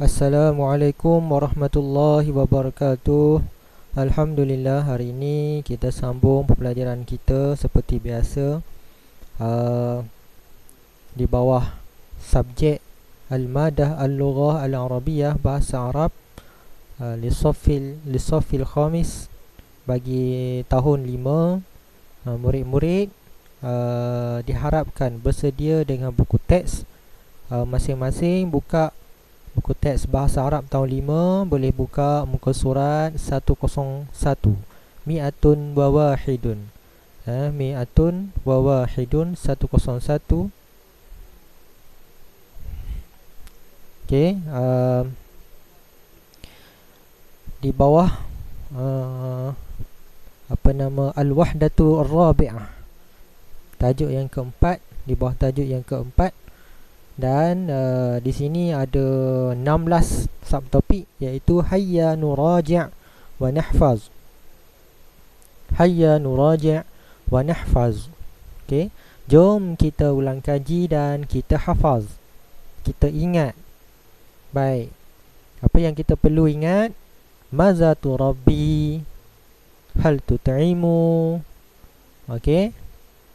Assalamualaikum warahmatullahi wabarakatuh. Alhamdulillah, hari ini kita sambung pembelajaran kita seperti biasa, uh, di bawah subjek Al-Madah Al-Lughah Al-Arabiyah, Bahasa Arab, Lisofil Khamis, bagi tahun 5. Murid-murid diharapkan bersedia dengan buku teks. Masing-masing buka buku teks Bahasa Arab tahun 5, boleh buka muka surat 101, Mi'atun wa wahidun. Mi'atun wa wahidun 101. Okey, di bawah Al-Wahdatu Ar-Rabi'ah, tajuk yang keempat, di bawah tajuk yang keempat. Dan di sini ada 16 subtopik, iaitu hayya nuraji' wa nahfaz. Hayya nuraji' wa nahfaz. Okey, jom kita ulang kaji dan kita hafaz, kita ingat. Baik, apa yang kita perlu ingat? Maza turabbi, hal tut'imu. Okey,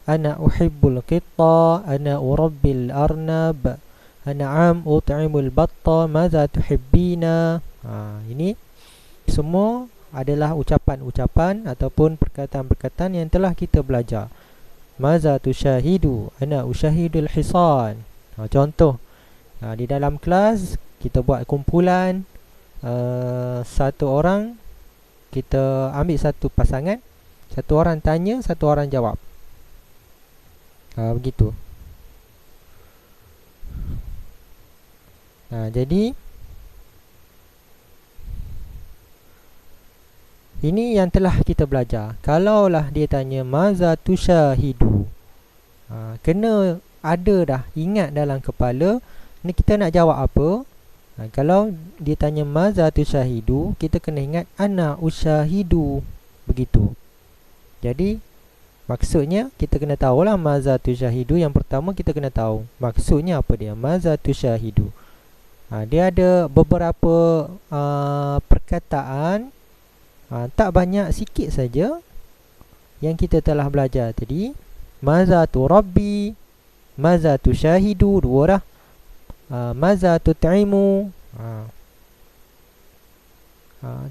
ana uhibbul qitta, ana urabbil arnab, ana ut'imul batta, madza tuhibbina. Ini semua adalah ucapan-ucapan ataupun perkataan-perkataan yang telah kita belajar. Madza tushahidu, ana ushahidul hisan. Contoh, di dalam kelas kita buat kumpulan, satu orang, kita ambil satu pasangan, satu orang tanya, satu orang jawab. Begitu. Jadi ini yang telah kita belajar. Kalaulah dia tanya maza tushahidu, kena ada dah ingat dalam kepala ni kita nak jawab apa. Kalau dia tanya maza tushahidu, kita kena ingat ana ushahidu. Begitu. Jadi maksudnya kita kena tahulah maza tushahidu. Yang pertama kita kena tahu maksudnya apa dia, maza tushahidu. Dia ada beberapa perkataan, tak banyak, sikit saja yang kita telah belajar tadi. Maza turabbi, maza tushahidu, dua dah. Maza tut'imu,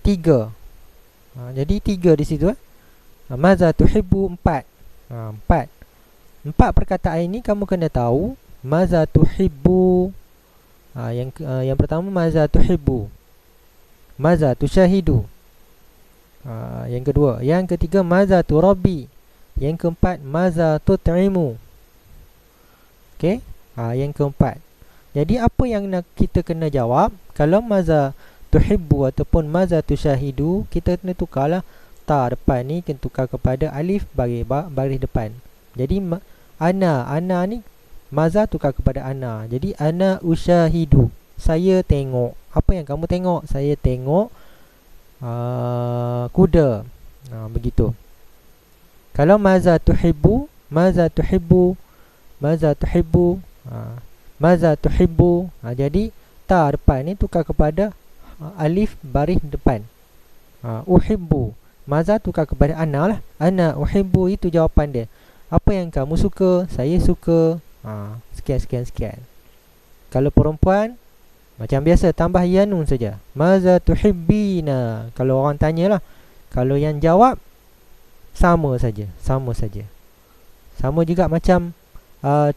tiga. Jadi tiga di situ. Maza tuhibbu, empat. Empat perkataan ini kamu kena tahu. Maza tuhibbu, yang pertama maza tuhibbu, maza tushahidu, yang kedua. Yang ketiga maza turabbi, yang keempat maza tut'imu. Okey, yang keempat. Jadi apa yang kita kena jawab? Kalau maza tuhibbu ataupun maza tushahidu, kita kena tukarlah ta depan ni, kita tukar kepada alif baris depan. Jadi ana ni maza tukar kepada ana. Jadi ana ushahidu, saya tengok. Apa yang kamu tengok? Saya tengok kuda. Begitu. Kalau maza tuhibbu, maza tuhibbu, maza tuhibbu, maza tuhibbu. Jadi ta depan ni tukar kepada alif baris depan. Uhibbu, maza tukar kepada ana lah. Ana uhibbu, itu jawapan dia. Apa yang kamu suka? Saya suka. Sekian. Kalau perempuan, macam biasa, tambah yanun saja. Maza tuhibbina. Kalau orang tanyalah. Kalau yang jawab, sama saja. Sama juga macam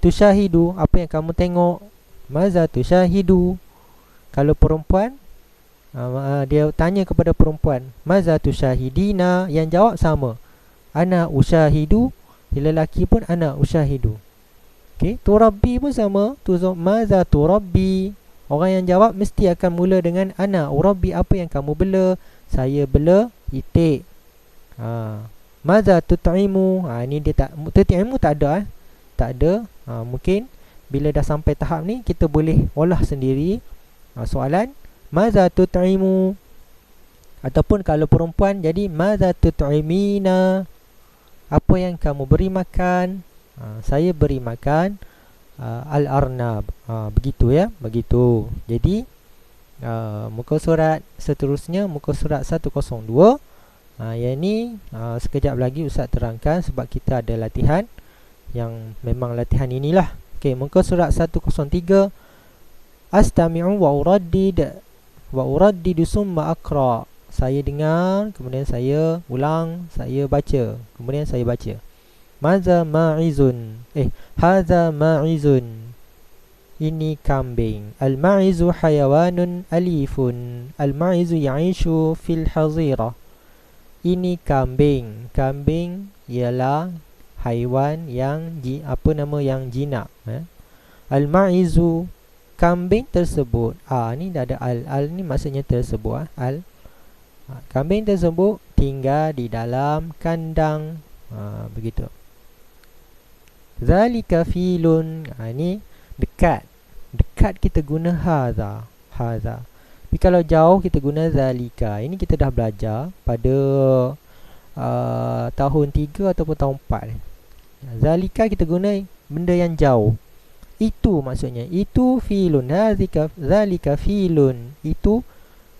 tushahidu, apa yang kamu tengok? Maza tushahidu. Kalau perempuan, dia tanya kepada perempuan, maza tushahidina, yang jawab sama, ana ushahidu. Bila lelaki pun ana ushahidu. Okey, turabbi pun sama, maza turabbi. Orang yang jawab mesti akan mula dengan ana urabbi, apa yang kamu bela? Saya bela itik. Maza tut'imu, ini dia tak, tut'imu tak ada. Tak ada. Mungkin bila dah sampai tahap ni, kita boleh olah sendiri soalan. Maza tut'imu. Ataupun kalau perempuan, jadi maza tut'imina, apa yang kamu beri makan? Saya beri makan al-arnab. Begitu ya, begitu. Jadi Muka surat seterusnya, muka surat 102. Yang ni sekejap lagi Ustaz terangkan sebab kita ada latihan yang memang latihan inilah. Okey, muka surat 103. Astami'u wa uraddidu summa aqra. Saya dengar, kemudian saya ulang, saya baca, kemudian saya baca. Maza ma'izun. Hadza ma'izun. Ini kambing. Al-ma'izu hayawanun alifun. Al-ma'izu ya'ishu fil hazirah. Ini kambing. Kambing ialah haiwan yang yang jinak. Al-ma'izu, kambing tersebut. Ni dah ada al. Al ni maksudnya tersebut. Al. Kambing tersebut tinggal di dalam kandang. Begitu. Zalika filun. Ni dekat. Dekat kita guna hadza. Hadza. Tapi kalau jauh kita guna zalika. Ini kita dah belajar pada tahun 3 ataupun tahun 4. Zalika kita guna benda yang jauh. Itu maksudnya. Itu filun. Zalika filun. Itu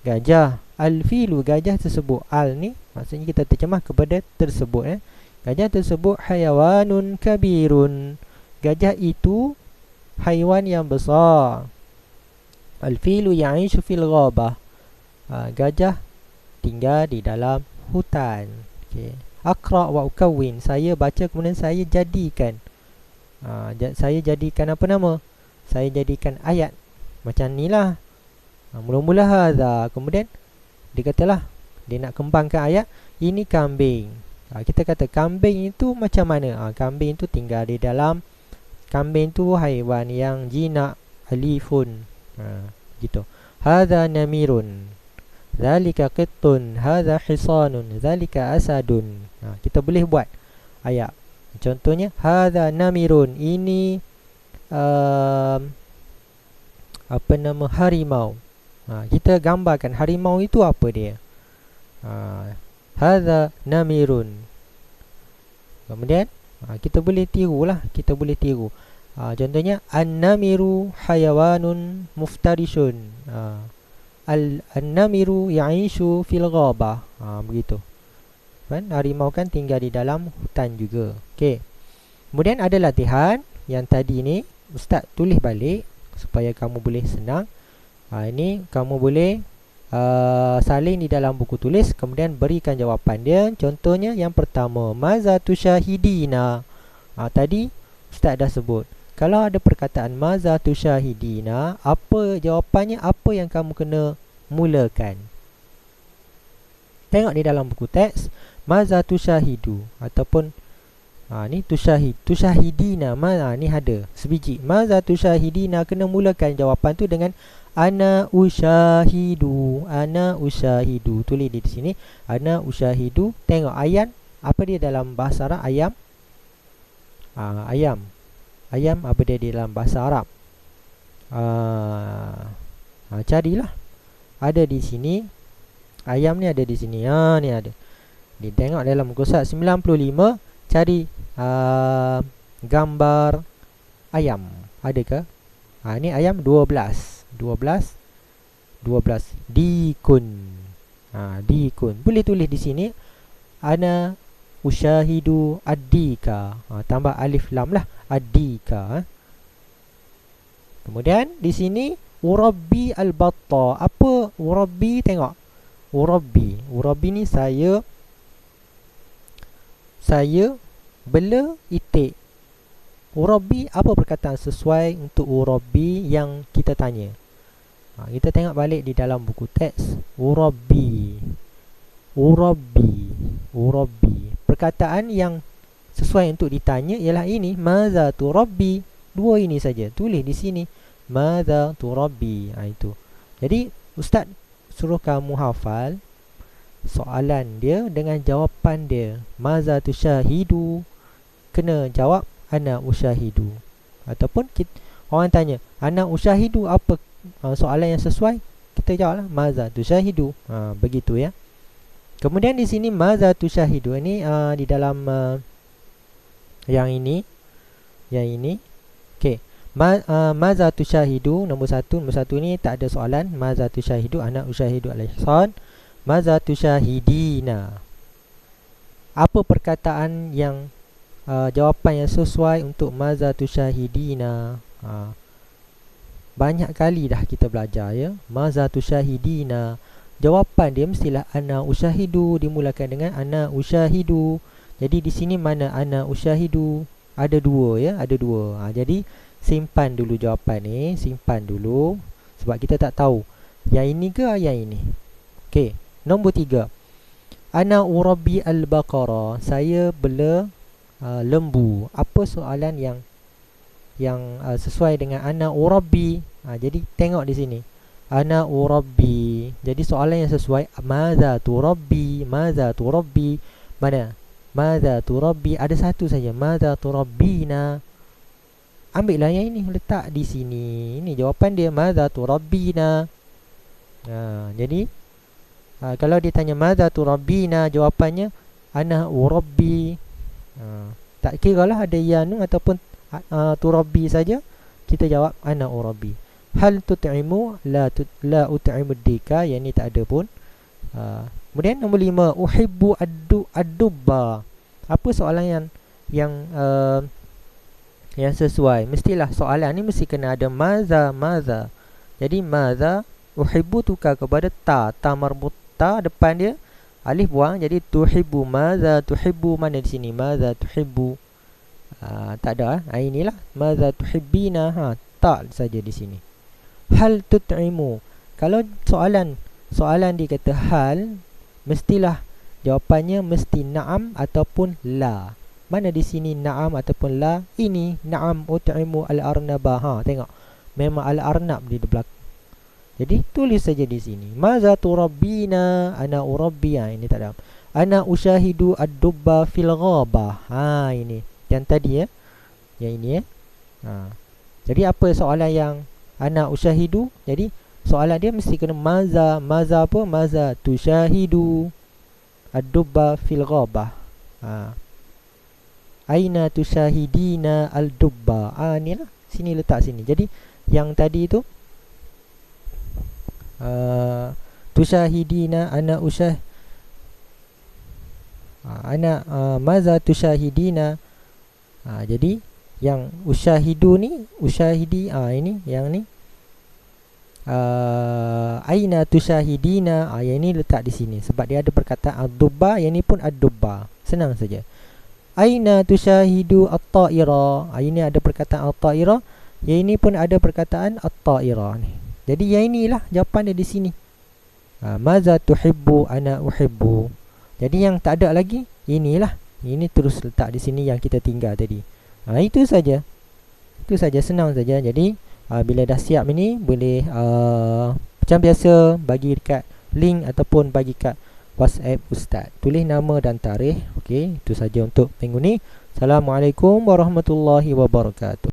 gajah. Al-filu, gajah tersebut. Al ni maksudnya kita terjemah kepada tersebut. Gajah tersebut hayawanun kabirun. Gajah itu haiwan yang besar. Al-filu ya'ishu fil ghabah. Gajah tinggal di dalam hutan. Okay. Aqra wa ukawwin. Saya baca kemudian saya jadikan. Saya jadikan apa nama? Saya jadikan ayat. Macam ni lah. Mula-mula hadza. Kemudian dia katalah, dia nak kembangkan ayat. Ini kambing. Kita kata kambing itu macam mana? Kambing itu tinggal di dalam. Kambing itu haiwan yang jinak. Alifun. Gitu. Hadza namirun. Zalika qittun. Hadza hisanun. Zalika asadun. Kita boleh buat ayat. Contohnya hadza namirun. Ini apa nama, harimau. Kita gambarkan harimau itu apa dia. Hadza namirun. Kemudian kita boleh tirulah. Kita boleh tiru. Contohnya an-namiru hayawanun muftarishun. An-namiru ya'ishu fil ghabah. Begitu. Kan harimau kan tinggal di dalam hutan juga. Okey. Kemudian ada latihan yang tadi ni Ustaz tulis balik supaya kamu boleh senang. Ini kamu boleh salin di dalam buku tulis, kemudian berikan jawapan dia. Contohnya yang pertama, maza tusyahidina. Tadi Ustaz dah sebut. Kalau ada perkataan maza tusyahidina, apa jawapannya? Apa yang kamu kena mulakan? Tengok di dalam buku teks, maza tusyahidu ataupun ni tusyahidina. Ni ada sebiji. Maza tusyahidina, kena mulakan jawapan tu dengan ana usyahidu. Ana usyahidu. Tulis di sini ana usyahidu. Tengok ayam. Apa dia dalam bahasa Arab? Ayam. Ayam. Ayam apa dia dalam bahasa Arab? Carilah. Ada di sini. Ayam ni ada di sini. Ni ada. Tengok dalam muka surat 95. Cari gambar ayam. Ada ke? Ni ayam 12. 12. Dikun. Dikun. Boleh tulis di sini ana usyahidu addika. Tambah alif lam lah. Addika. Kemudian di sini urabbi al-batta. Apa urabbi? Tengok. Urabbi ni saya bela itik. Urabbi, apa perkataan sesuai untuk urabbi yang kita tanya? Kita tengok balik di dalam buku teks. Urabbi. Perkataan yang sesuai untuk ditanya ialah ini, maza turabbi. Dua ini saja. Tulis di sini maza turabbi. Itu. Jadi Ustaz suruh kamu hafal soalan dia dengan jawapan dia. Maza tusyahidu, kena jawab ana usyahidu. Ataupun orang tanya ana usyahidu, apa soalan yang sesuai, kita jawablah maza tusyahidu. Begitu ya. Kemudian di sini maza tusyahidu ini di dalam yang ini. Okey. Maza tusyahidu, nombor satu ni tak ada soalan. Maza tusyahidu, ana usyahidu al-ihsan. Maza tusyahidina, apa perkataan yang jawapan yang sesuai untuk maza tusyahidina? Banyak kali dah kita belajar ya. Maza tusyahidina, jawapan dia mestilah ana usyahidu, dimulakan dengan ana usyahidu. Jadi di sini mana ana usyahidu? Ada dua ya, ada dua. Jadi simpan dulu jawapan ni, simpan dulu sebab kita tak tahu yang ini ke yang ini. Okey, nombor 3. Ana urabbi al-baqara, saya bela lembu. Apa soalan yang sesuai dengan ana urabbi? Jadi tengok di sini. Ana urabbi. Jadi soalan yang sesuai maza turabbi, maza turabbi. Mana? Maza turabbi, ada satu saja. Maza turabbina. Ambillah yang ini, letak di sini. Ini jawapan dia, maza turabbina. Jadi kalau dia tanya maza turabbina, jawapannya ana urabbi. Tak kira lah ada yanu ataupun turabbi saja, kita jawab ana urabbi. Hal tut'imu, la ut'imu dika, yang ni tak ada pun. Kemudian nombor 5, uhibbu ad-dubba. Apa soalan yang sesuai? Mestilah soalan ni mesti kena ada maza. Jadi maza, uhibbu tukar kepada ta marbut, ta depan dia alif buang, jadi tuhibbu. Maza tuhibbu, mana di sini maza tuhibbu? Tak ada. Inilah maza tuhibbina, tak saja di sini. Hal tut'imu, kalau soalan dia kata hal, mestilah jawapannya mesti na'am ataupun la. Mana di sini na'am ataupun la? Ini na'am ut'imu al-arnaba. Tengok, memang al-arnab di belakang. Jadi tulis saja di sini. Maza turabbina, ana urabbi. Ini tak ada. Ana usyahidu ad-dubba fil ghabah. Ini yang tadi ya. Yang ini ya. Jadi apa soalan yang ana usyahidu? Jadi soalan dia mesti kena maza. Maza apa? Maza tusyahidu ad-dubba fil ghabah. Aina tusyahidina al-dubba. Ni lah, sini letak sini. Jadi yang tadi tu tusyahidina ana maza tusyahidina. Jadi yang usyahidu ni, usyahidi, ini yang ni aina tusyahidina, yang ni letak di sini sebab dia ada perkataan ad-dubba, yang ni pun ad-dubba. Senang saja. Aina tusyahidu at-ta'ira, ini ada perkataan at-ta'ira, yang ini pun ada perkataan at-ta'ira ni. Jadi yang inilah jawapan dia di sini. Maza tuhibbu, ana uhibbu. Jadi yang tak ada lagi, inilah. Ini terus letak di sini yang kita tinggal tadi. Itu saja. Itu saja, senang saja. Jadi bila dah siap ini, boleh macam biasa bagi dekat link ataupun bagi kat WhatsApp Ustaz. Tulis nama dan tarikh. Okey, itu saja untuk minggu ni. Assalamualaikum warahmatullahi wabarakatuh.